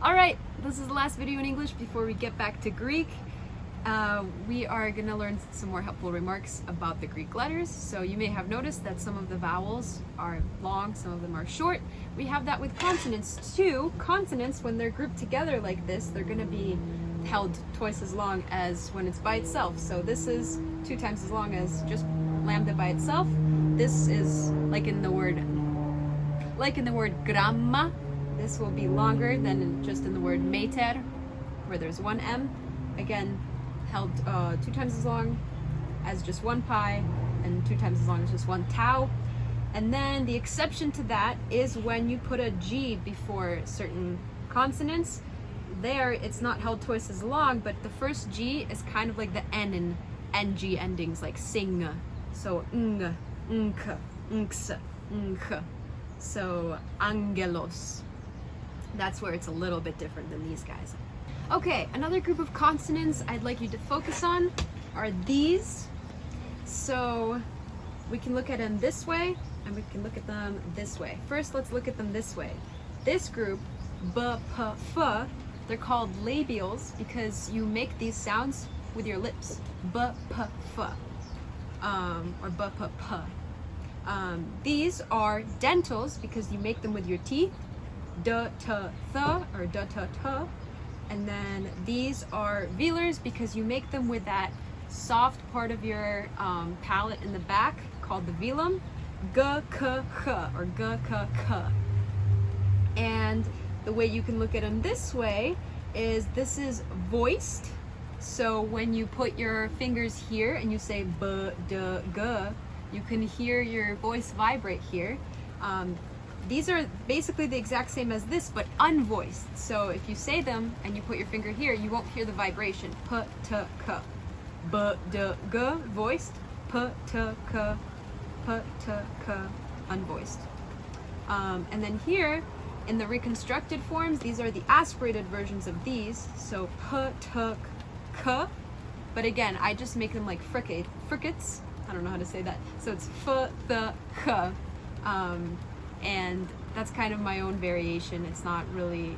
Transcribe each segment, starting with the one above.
All right, this is the last video in English before we get back to Greek. We are going to learn some more helpful remarks about the Greek letters. So you may have noticed that some of the vowels are long, some of them are short. We have that with consonants too. Consonants, when they're grouped together like this, they're going to be held twice as long as when it's by itself. So this is 2 times as long as just lambda by itself. This is like in the word gramma. This will be longer than just in the word meter, where there's 1 m. Again, held 2 times as long as just 1 pi, and 2 times as long as just 1 tau. And then the exception to that is when you put a G before certain consonants. There, it's not held twice as long, but the first G is kind of like the N in NG endings, like sing. So ng, nk, nks, nk. So angelos. That's where it's a little bit different than these guys. Okay, another group of consonants I'd like you to focus on are these. So we can look at them this way, and we can look at them this way. First, let's look at them this way. This group, b, p, f, they're called labials because you make these sounds with your lips. B, p, f, or b, p, p. These are dentals because you make them with your teeth. D, t, th, or d, t, t. And then these are velars because you make them with that soft part of your palate in the back called the velum. G, k, h, or g, k, k. And the way you can look at them this way is this is voiced. So when you put your fingers here and you say b, d, g, you can hear your voice vibrate here. These are basically the exact same as this, but unvoiced. So if you say them and you put your finger here, you won't hear the vibration. P, t, k. B, d, g, voiced. P, t, k. P, t, k, unvoiced. And then here, in the reconstructed forms, these are the aspirated versions of these. So p, t, k. But again, I just make them like fricates. I don't know how to say that. So it's f, th, k. And that's kind of my own variation. It's not really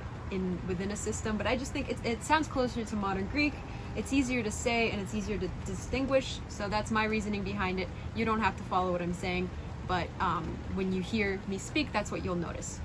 within a system, but I just think it sounds closer to modern Greek. It's easier to say and it's easier to distinguish. So that's my reasoning behind it. You don't have to follow what I'm saying, but when you hear me speak, that's what you'll notice.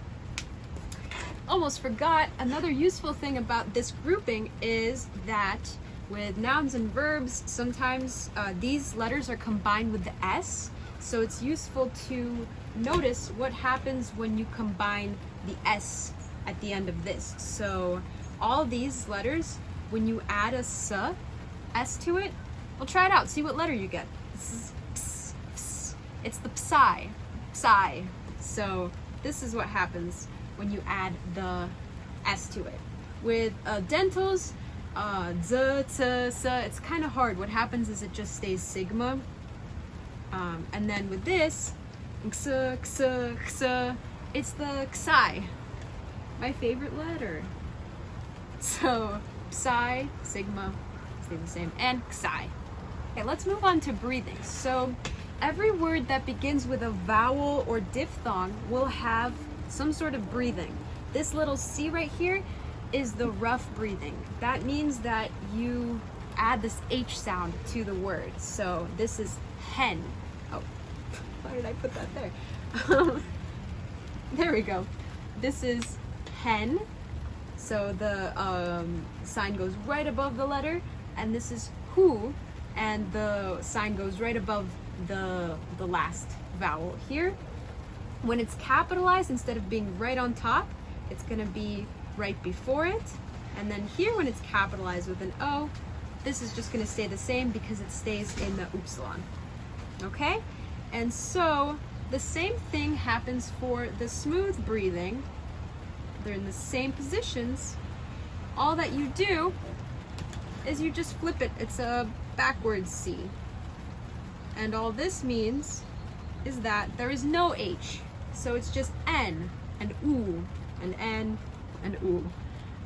Almost forgot, another useful thing about this grouping is that with nouns and verbs, sometimes these letters are combined with the S. So it's useful to notice what happens when you combine the S at the end of this. So all these letters, when you add a S to it, well, try it out, see what letter you get. This is ps, ps. It's the psi, psi. So this is what happens when you add the S to it. With dentals, z, t, s, it's kind of hard. What happens is it just stays sigma. And then with this, x, x, x, it's the xi, my favorite letter. So psi, sigma, stay the same, and xi. Okay, let's move on to breathing. So every word that begins with a vowel or diphthong will have some sort of breathing. This little C right here is the rough breathing. That means that you add this H sound to the word. So this is hen. Oh, why did I put that there? There we go. This is hen. So the sign goes right above the letter, and this is hu, and the sign goes right above the last vowel here. When it's capitalized, instead of being right on top, it's gonna be right before it. And then here, when it's capitalized with an O, this is just gonna stay the same because it stays in the upsilon. Okay? And so the same thing happens for the smooth breathing. They're in the same positions. All that you do is you just flip it. It's a backwards C. And all this means is that there is no H. So it's just N and U and N and U.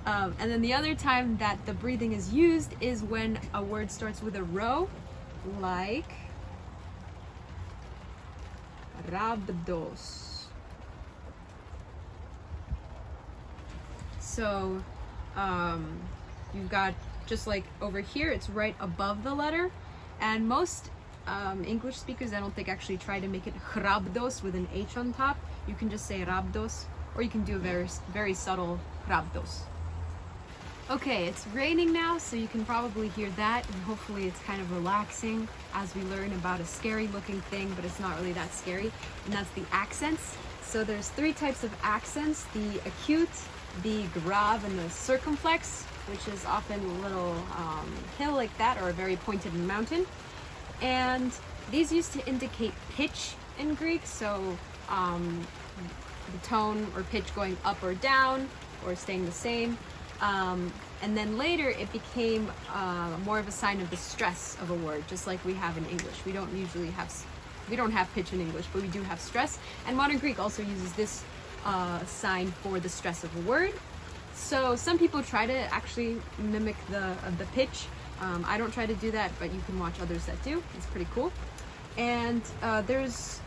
And then the other time that the breathing is used is when a word starts with a rho, like Rabidos. So You've got, just like over here, it's right above the letter, and most English speakers, I don't think, actually try to make it rabdos with an H on top. You can just say rabdos, or you can do a very subtle rabdos. Okay, it's raining now, so you can probably hear that, and hopefully it's kind of relaxing as we learn about a scary looking thing, but it's not really that scary, and that's the accents. So there's 3 types of accents: the acute, the grave, and the circumflex, which is often a little hill like that, or a very pointed mountain. And these used to indicate pitch in Greek, so the tone or pitch going up or down, or staying the same. And then later it became more of a sign of the stress of a word, just like we have in English. We don't have pitch in English, but we do have stress. And modern Greek also uses this sign for the stress of a word. So some people try to actually mimic the pitch. I don't try to do that, but you can watch others that do. It's pretty cool. And there's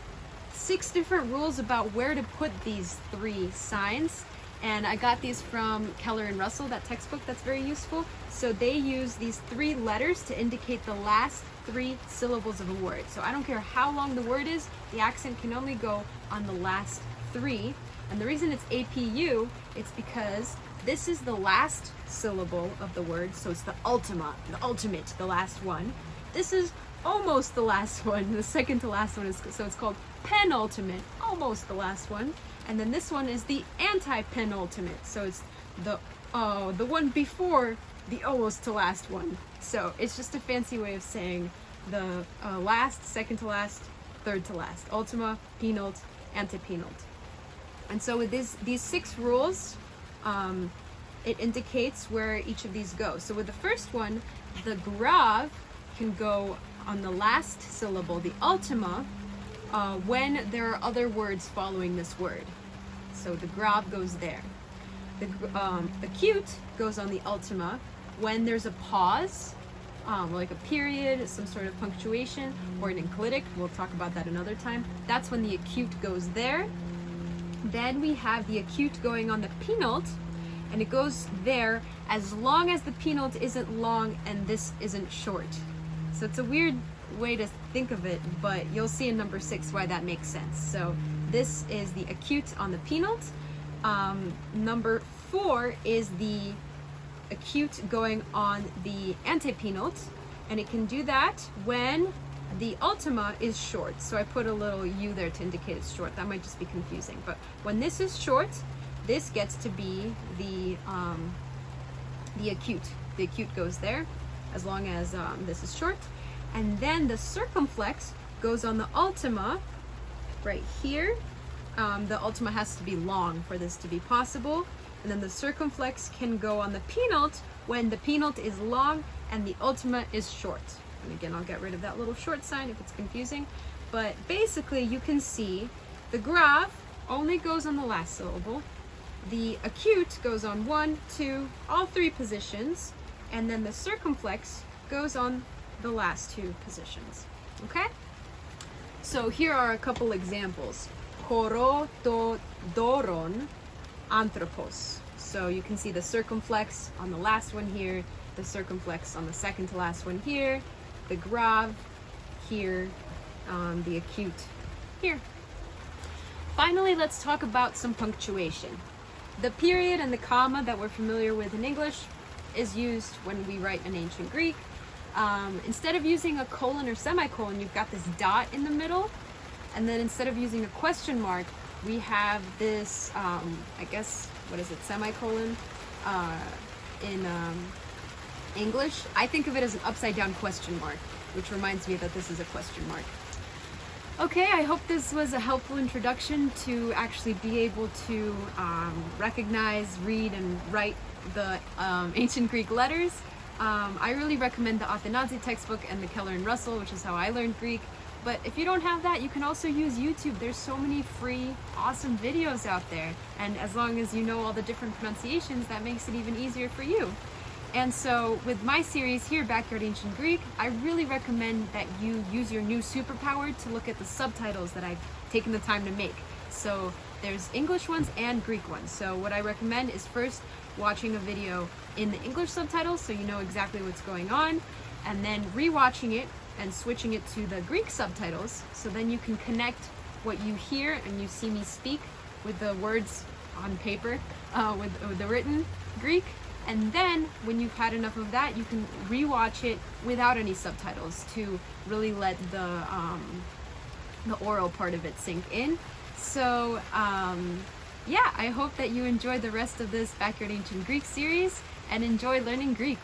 6 different rules about where to put these 3 signs. And I got these from Keller and Russell, that textbook that's very useful. So they use these 3 letters to indicate the last 3 syllables of a word. So I don't care how long the word is, the accent can only go on the last 3. And the reason it's APU, it's because this is the last syllable of the word, so it's the ultimate, the last one. This is almost the last one, the second to last one, is, so it's called penultimate, almost the last one. And then this one is the anti-penultimate, so it's the one before the almost to last one. So it's just a fancy way of saying the last, second to last, third to last. Ultima, penult, antepenult. And so with these 6 rules, it indicates where each of these go. So with the first one, the grave can go on the last syllable, the ultima, when there are other words following this word. So the grave goes there. The acute goes on the ultima when there's a pause, like a period, some sort of punctuation, or an enclitic. We'll talk about that another time. That's when the acute goes there. Then we have the acute going on the penult, and it goes there as long as the penult isn't long and this isn't short. So it's a weird way to think of it, but you'll see in number 6 why that makes sense. So this is the acute on the penult. Number 4 is the acute going on the antepenult, and it can do that when the ultima is short. So I put a little U there to indicate it's short. That might just be confusing, but when this is short, this gets to be the acute. The acute goes there as long as this is short. And then the circumflex goes on the ultima right here. The ultima has to be long for this to be possible. And then the circumflex can go on the penult when the penult is long and the ultima is short. And again, I'll get rid of that little short sign if it's confusing. But basically, you can see the grave only goes on the last syllable. The acute goes on 1, 2, all 3 positions. And then the circumflex goes on the last 2 positions. Okay? So here are a couple examples. Choro to doron anthropos. So you can see the circumflex on the last one here, the circumflex on the second to last one here, the grave here, the acute here. Finally, let's talk about some punctuation. The period and the comma that we're familiar with in English is used when we write in ancient Greek. Instead of using a colon or semicolon, you've got this dot in the middle. And then instead of using a question mark, we have this, I guess, what is it, semicolon in English. I think of it as an upside down question mark, which reminds me that this is a question mark. Okay, I hope this was a helpful introduction to actually be able to recognize, read, and write the ancient Greek letters. I really recommend the Athanasi textbook and the Keller and Russell, which is how I learned Greek. But if you don't have that, you can also use YouTube. There's so many free, awesome videos out there. And as long as you know all the different pronunciations, that makes it even easier for you. And so with my series here, Backyard Ancient Greek, I really recommend that you use your new superpower to look at the subtitles that I've taken the time to make. So there's English ones and Greek ones. So what I recommend is first watching a video in the English subtitles so you know exactly what's going on, and then rewatching it and switching it to the Greek subtitles, so then you can connect what you hear and you see me speak with the words on paper, with the written Greek. And then when you've had enough of that, you can rewatch it without any subtitles to really let the oral part of it sink in. So yeah, I hope that you enjoy the rest of this Backyard Ancient Greek series and enjoy learning Greek.